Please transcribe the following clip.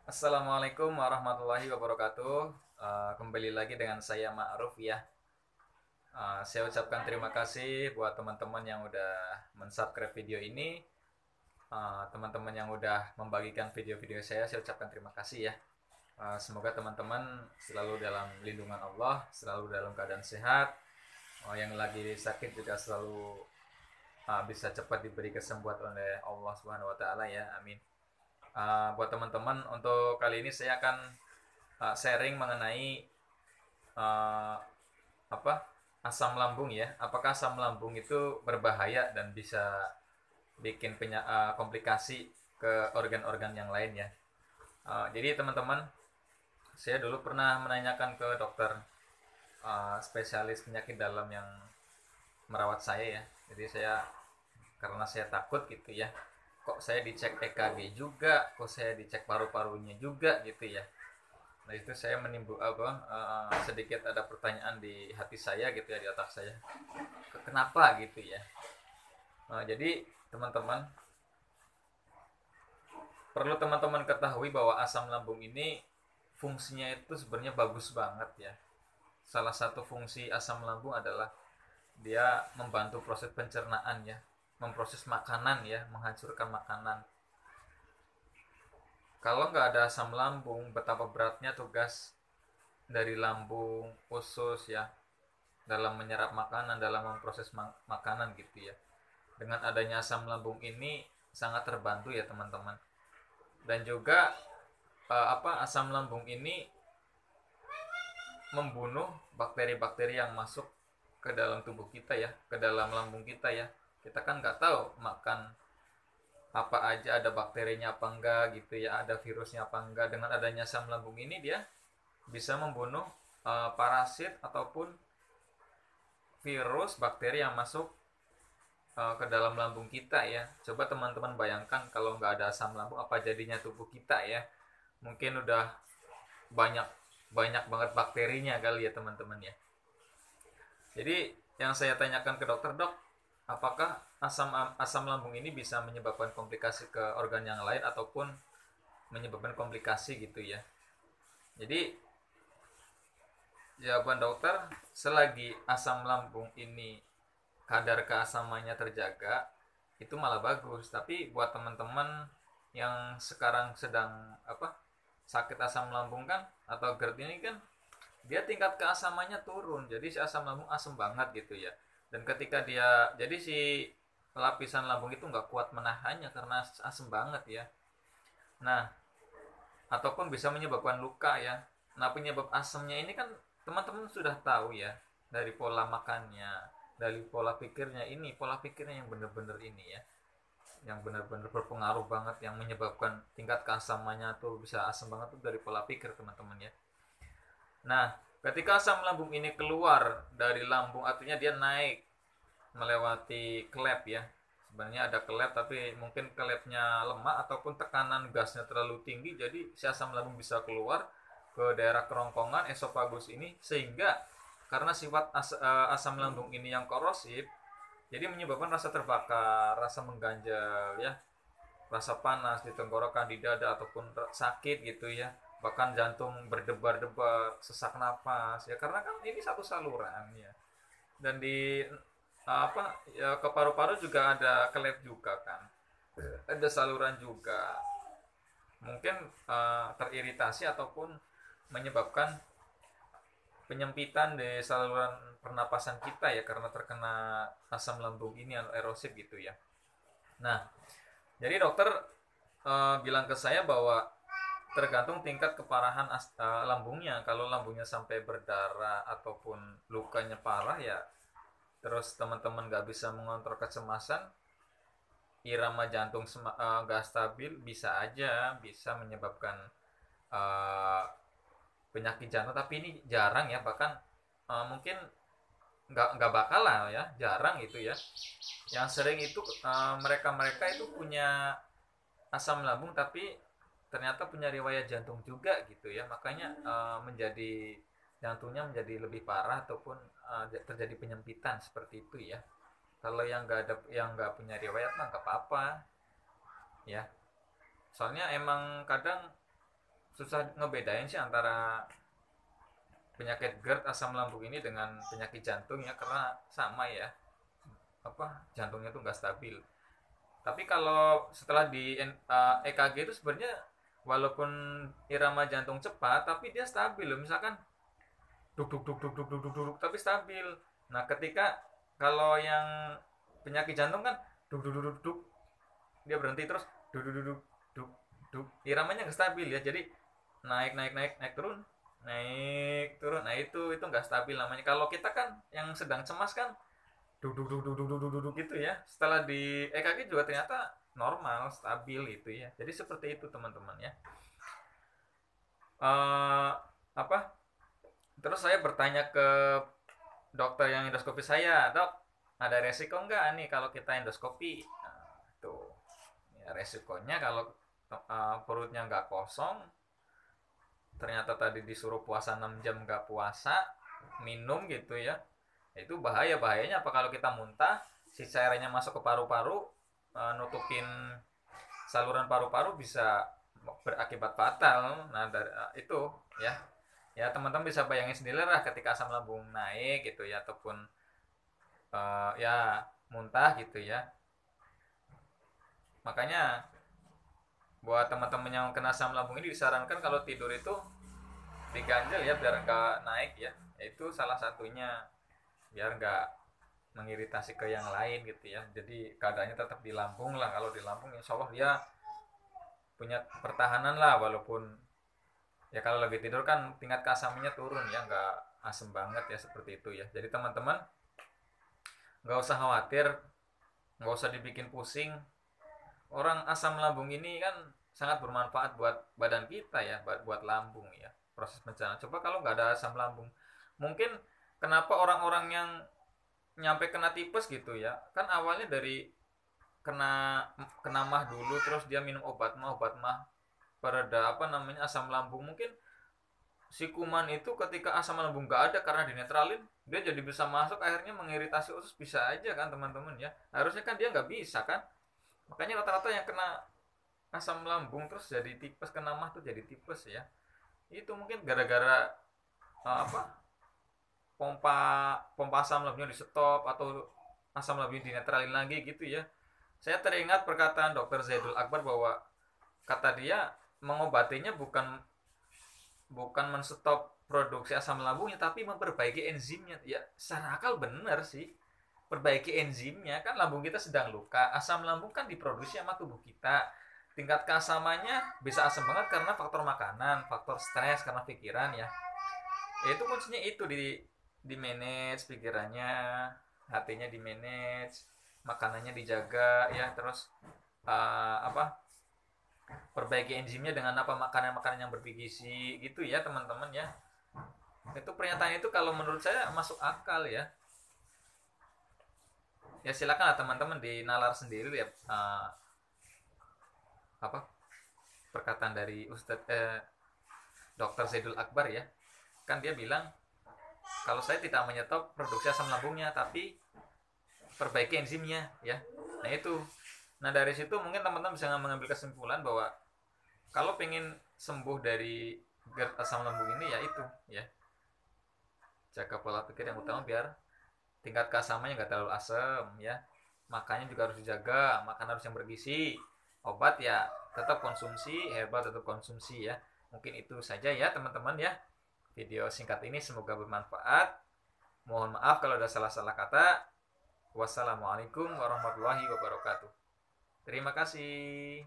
Assalamualaikum warahmatullahi wabarakatuh. Kembali lagi dengan saya Ma'ruf ya. Saya ucapkan terima kasih buat teman-teman yang udah mensubscribe video ini. Teman-teman yang udah membagikan video-video saya ucapkan terima kasih ya. Semoga teman-teman selalu dalam lindungan Allah, selalu dalam keadaan sehat. Yang lagi sakit juga selalu bisa cepat diberi kesembuhan oleh Allah Subhanahu wa taala ya. Amin. Buat teman-teman, untuk kali ini saya akan sharing mengenai uh, apa asam lambung ya. Apakah asam lambung itu berbahaya dan bisa bikin komplikasi ke organ-organ yang lain ya. Jadi teman-teman, saya dulu pernah menanyakan ke dokter spesialis penyakit dalam yang merawat saya ya. Jadi saya, karena saya takut gitu ya, kok saya dicek EKG juga, kok saya dicek paru-parunya juga gitu ya. Nah itu saya menimbul sedikit ada pertanyaan di hati saya gitu ya, di otak saya, kenapa gitu ya. Jadi teman-teman, perlu teman-teman ketahui bahwa asam lambung ini fungsinya itu sebenarnya bagus banget ya. Salah satu fungsi asam lambung adalah dia membantu proses pencernaan ya, memproses makanan ya, menghancurkan makanan. Kalau nggak ada asam lambung, betapa beratnya tugas dari lambung, usus ya, dalam menyerap makanan, dalam memproses makanan gitu ya. Dengan adanya asam lambung ini sangat terbantu ya teman-teman. Dan juga asam lambung ini membunuh bakteri-bakteri yang masuk ke dalam tubuh kita ya, ke dalam lambung kita ya. Kita kan nggak tahu makan apa aja, ada bakterinya apa enggak gitu ya, ada virusnya apa enggak. Dengan adanya asam lambung ini dia bisa membunuh parasit ataupun virus bakteri yang masuk ke dalam lambung kita ya. Coba teman-teman bayangkan kalau nggak ada asam lambung, apa jadinya tubuh kita ya. Mungkin udah banyak banyak banget bakterinya kali ya teman-teman ya. Jadi yang saya tanyakan ke dokter, dok, apakah asam asam lambung ini bisa menyebabkan komplikasi ke organ yang lain ataupun menyebabkan komplikasi gitu ya. Jadi jawaban dokter, selagi asam lambung ini kadar keasamannya terjaga, itu malah bagus. Tapi buat teman-teman yang sekarang sedang sakit asam lambung kan, atau GERD ini kan, dia tingkat keasamannya turun. Jadi si asam lambung asam banget gitu ya. Dan ketika dia, jadi si lapisan lambung itu nggak kuat menahannya karena asam banget ya. Nah, ataupun bisa menyebabkan luka ya. Nah, penyebab asamnya ini kan teman-teman sudah tahu ya, dari pola makannya, dari pola pikirnya. Ini pola pikirnya yang benar-benar ini ya, yang benar-benar berpengaruh banget, yang menyebabkan tingkat keasamannya tuh bisa asam banget tuh dari pola pikir teman-teman ya. Nah, ketika asam lambung ini keluar dari lambung, artinya dia naik melewati klep ya. Sebenarnya ada klep tapi mungkin klepnya lemah ataupun tekanan gasnya terlalu tinggi, jadi si asam lambung bisa keluar ke daerah kerongkongan esofagus ini, sehingga karena sifat asam lambung ini yang korosif, jadi menyebabkan rasa terbakar, rasa mengganjal ya, rasa panas di tenggorokan, di dada, ataupun sakit gitu ya, bahkan jantung berdebar-debar, sesak napas ya, karena kan ini satu saluran ya. Dan di ya, ke paru-paru juga ada kelep juga kan, ada saluran juga, mungkin teriritasi ataupun menyebabkan penyempitan di saluran pernapasan kita ya, karena terkena asam lambung ini yang erosif gitu ya. Nah, jadi dokter bilang ke saya bahwa tergantung tingkat keparahan lambungnya. Kalau lambungnya sampai berdarah ataupun lukanya parah ya, terus teman-teman nggak bisa mengontrol kecemasan, irama jantung nggak stabil, bisa aja bisa menyebabkan uh, penyakit jantung. Tapi ini jarang ya, bahkan mungkin nggak bakal lah ya, jarang itu ya. Yang sering itu mereka-mereka itu punya asam lambung tapi ternyata punya riwayat jantung juga gitu ya, makanya menjadi jantungnya menjadi lebih parah ataupun terjadi penyempitan seperti itu ya. Kalau yang nggak ada, yang nggak punya riwayat mah nggak apa-apa ya. Soalnya emang kadang susah ngebedain sih antara penyakit GERD asam lambung ini dengan penyakit jantung ya, karena sama ya, apa, jantungnya tuh nggak stabil. Tapi kalau setelah di EKG itu sebenarnya walaupun irama jantung cepat tapi dia stabil loh, misalkan duk duk duk duk duk duk duk, duk tapi stabil. Nah ketika kalau yang penyakit jantung kan duk duk duk duk, duk dia berhenti terus duk duk duk duk duk, duk iramanya nggak stabil ya, jadi naik naik naik naik turun naik turun. Nah itu nggak stabil namanya. Kalau kita kan yang sedang cemas kan duk duk duk duk duk duk duk, duk gitu ya, setelah di EKG juga ternyata normal stabil itu ya. Jadi seperti itu teman-teman ya. eh Apa, terus saya bertanya ke dokter yang endoskopi saya, dok ada resiko nggak nih kalau kita endoskopi? Nah, tuh ya, resikonya kalau perutnya nggak kosong, ternyata tadi disuruh puasa 6 jam nggak puasa, minum gitu ya, itu bahayanya apa kalau kita muntah, si cairannya masuk ke paru-paru, nutupin saluran paru-paru, bisa berakibat fatal. Nah dari itu ya, ya teman-teman bisa bayangin sendiri lah ketika asam lambung naik gitu ya, ataupun ya muntah gitu ya. Makanya buat teman-teman yang kena asam lambung ini disarankan kalau tidur itu diganjel ya, biar nggak naik ya. Itu salah satunya, biar nggak mengiritasi ke yang lain gitu ya. Jadi keadaannya tetap di lambung lah. Kalau di lambung insya Allah dia punya pertahanan lah, walaupun ya kalau lagi tidur kan tingkat keasaminya turun ya, nggak asam banget ya, seperti itu ya. Jadi teman-teman nggak usah khawatir, nggak usah dibikin pusing. Orang asam lambung ini kan sangat bermanfaat buat badan kita ya, buat lambung ya, proses pencernaan. Coba kalau nggak ada asam lambung, mungkin kenapa orang-orang yang nyampe kena tipes gitu ya, kan awalnya dari kena kena mah dulu, terus dia minum obat mah pereda apa namanya asam lambung. Mungkin si kuman itu ketika asam lambung nggak ada karena dinetralin, dia jadi bisa masuk, akhirnya mengiritasi usus, bisa aja kan teman-teman ya. Harusnya kan dia nggak bisa kan. Makanya rata-rata yang kena asam lambung terus jadi tipes, kena mah tuh jadi tipes ya, itu mungkin gara-gara apa, pompa pompa asam lambungnya di stop, atau asam lambungnya dinetralin lagi gitu ya. Saya teringat perkataan dokter Zaidul Akbar bahwa kata dia mengobatinya bukan bukan menstop produksi asam lambungnya, tapi memperbaiki enzimnya. Ya secara akal bener sih, perbaiki enzimnya. Kan lambung kita sedang luka, asam lambung kan diproduksi sama tubuh kita. Tingkat keasamannya bisa asam banget karena faktor makanan, faktor stres karena pikiran ya. Ya itu kuncinya, itu di manage pikirannya, hatinya di manage, makanannya dijaga ya, terus apa, perbaiki enzimnya dengan apa, makanan-makanan yang bergizi gitu ya teman-teman ya. Itu pernyataan itu kalau menurut saya masuk akal ya. Ya silakan lah teman-teman dinalar sendiri ya, apa, perkataan dari Ustadz Dr. Zaidul Akbar ya. Kan dia bilang kalau saya tidak menyetop produksi asam lambungnya, tapi perbaiki enzimnya ya. Nah itu, nah dari situ mungkin teman-teman bisa mengambil kesimpulan bahwa kalau pengen sembuh dari GERD asam lambung ini, ya itu ya, jaga pola pikir yang utama biar tingkat keasamannya nggak terlalu asam ya. Makannya juga harus dijaga, makan harus yang bergizi. Obat ya tetap konsumsi, herbal tetap konsumsi ya. Mungkin itu saja ya teman-teman ya, video singkat ini semoga bermanfaat. Mohon maaf kalau ada salah-salah kata. Wassalamualaikum warahmatullahi wabarakatuh. Terima kasih.